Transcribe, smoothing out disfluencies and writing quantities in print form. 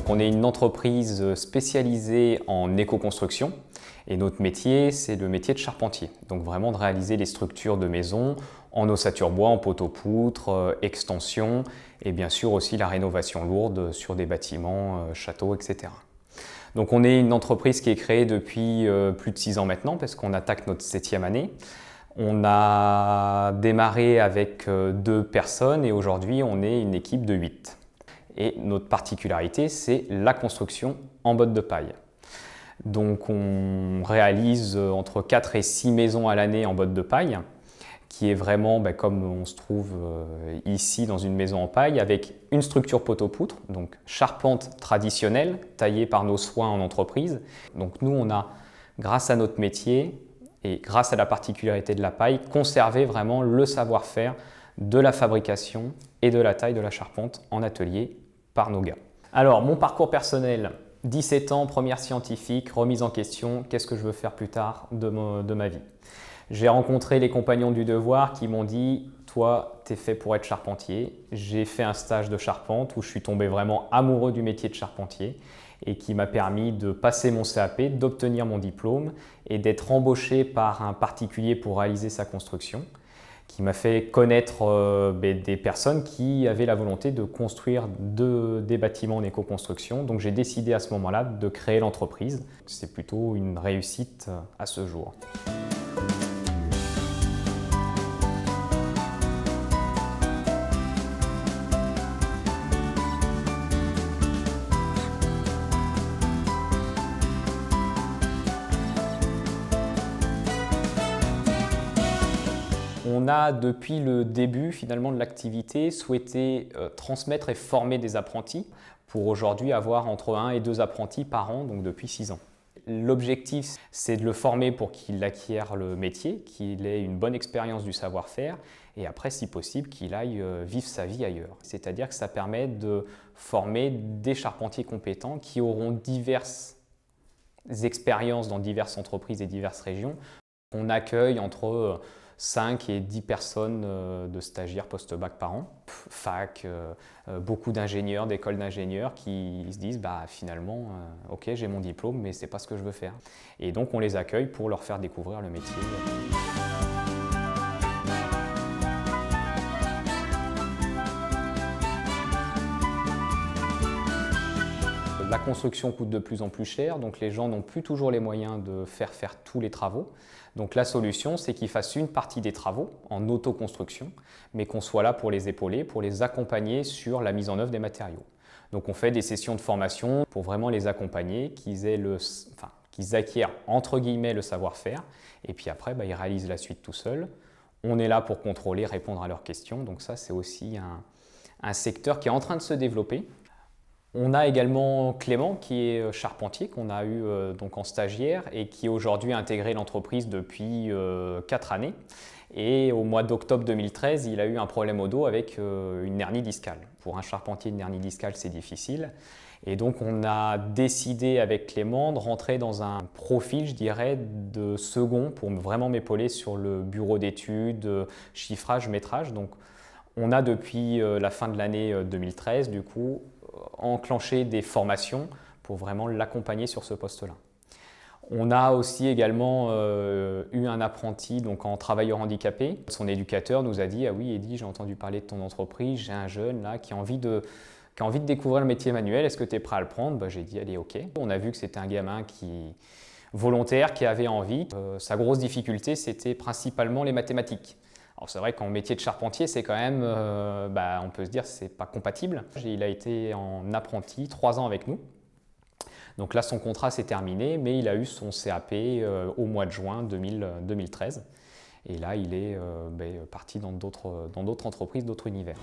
Donc on est une entreprise spécialisée en éco-construction et notre métier, c'est le métier de charpentier. Donc vraiment de réaliser les structures de maisons en ossature bois, en poteau-poutre, extension et bien sûr aussi la rénovation lourde sur des bâtiments, châteaux, etc. Donc on est une entreprise qui est créée depuis plus de 6 ans maintenant parce qu'on attaque notre 7e année. On a démarré avec 2 personnes et aujourd'hui on est une équipe de 8. Et notre particularité, c'est la construction en botte de paille. Donc on réalise entre 4 et 6 maisons à l'année en botte de paille, qui est vraiment comme on se trouve ici dans une maison en paille, avec une structure poteau-poutre, donc charpente traditionnelle, taillée par nos soins en entreprise. Donc nous, on a, grâce à notre métier et grâce à la particularité de la paille, conservé vraiment le savoir-faire de la fabrication et de la taille de la charpente en atelier par nos gars. Alors, mon parcours personnel, 17 ans, première scientifique, remise en question, qu'est-ce que je veux faire plus tard de ma vie? J'ai rencontré les compagnons du devoir qui m'ont dit « Toi, t'es fait pour être charpentier ». J'ai fait un stage de charpente où je suis tombé vraiment amoureux du métier de charpentier et qui m'a permis de passer mon CAP, d'obtenir mon diplôme et d'être embauché par un particulier pour réaliser sa construction, qui m'a fait connaître des personnes qui avaient la volonté de construire des bâtiments en éco-construction. Donc j'ai décidé à ce moment-là de créer l'entreprise. C'est plutôt une réussite à ce jour. On a, depuis le début finalement de l'activité, souhaité transmettre et former des apprentis pour aujourd'hui avoir entre 1 et 2 apprentis par an, donc depuis 6 ans. L'objectif, c'est de le former pour qu'il acquiert le métier, qu'il ait une bonne expérience du savoir-faire et après, si possible, qu'il aille vivre sa vie ailleurs. C'est-à-dire que ça permet de former des charpentiers compétents qui auront diverses expériences dans diverses entreprises et diverses régions. On accueille entre 5 et 10 personnes de stagiaires post-bac par an, fac, beaucoup d'ingénieurs, d'écoles d'ingénieurs qui se disent finalement, ok, j'ai mon diplôme, mais c'est pas ce que je veux faire. Et donc on les accueille pour leur faire découvrir le métier. La construction coûte de plus en plus cher, donc les gens n'ont plus toujours les moyens de faire tous les travaux. Donc la solution, c'est qu'ils fassent une partie des travaux en autoconstruction, mais qu'on soit là pour les épauler, pour les accompagner sur la mise en œuvre des matériaux. Donc on fait des sessions de formation pour vraiment les accompagner, qu'ils acquièrent entre guillemets le savoir-faire, et puis après ils réalisent la suite tout seuls. On est là pour contrôler, répondre à leurs questions, donc ça c'est aussi un secteur qui est en train de se développer. On a également Clément qui est charpentier, qu'on a eu donc en stagiaire et qui aujourd'hui a intégré l'entreprise depuis 4 années. Et au mois d'octobre 2013, il a eu un problème au dos avec une hernie discale. Pour un charpentier, une hernie discale, c'est difficile. Et donc on a décidé avec Clément de rentrer dans un profil, je dirais, de second pour vraiment m'épauler sur le bureau d'études, chiffrage, métrage. Donc on a depuis la fin de l'année 2013, du coup, enclencher des formations pour vraiment l'accompagner sur ce poste-là. On a aussi également eu un apprenti donc en travailleur handicapé. Son éducateur nous a dit « Ah oui Eddy, j'ai entendu parler de ton entreprise, j'ai un jeune là qui a envie de découvrir le métier manuel, est-ce que tu es prêt à le prendre ?» J'ai dit « Allez, ok ». On a vu que c'était un gamin volontaire, qui avait envie. Sa grosse difficulté, c'était principalement les mathématiques. Alors c'est vrai qu'en métier de charpentier, c'est quand même, on peut se dire, c'est pas compatible. Il a été en apprenti 3 ans avec nous. Donc là, son contrat s'est terminé, mais il a eu son CAP au mois de juin 2013. Et là, il est parti dans d'autres entreprises, d'autres univers.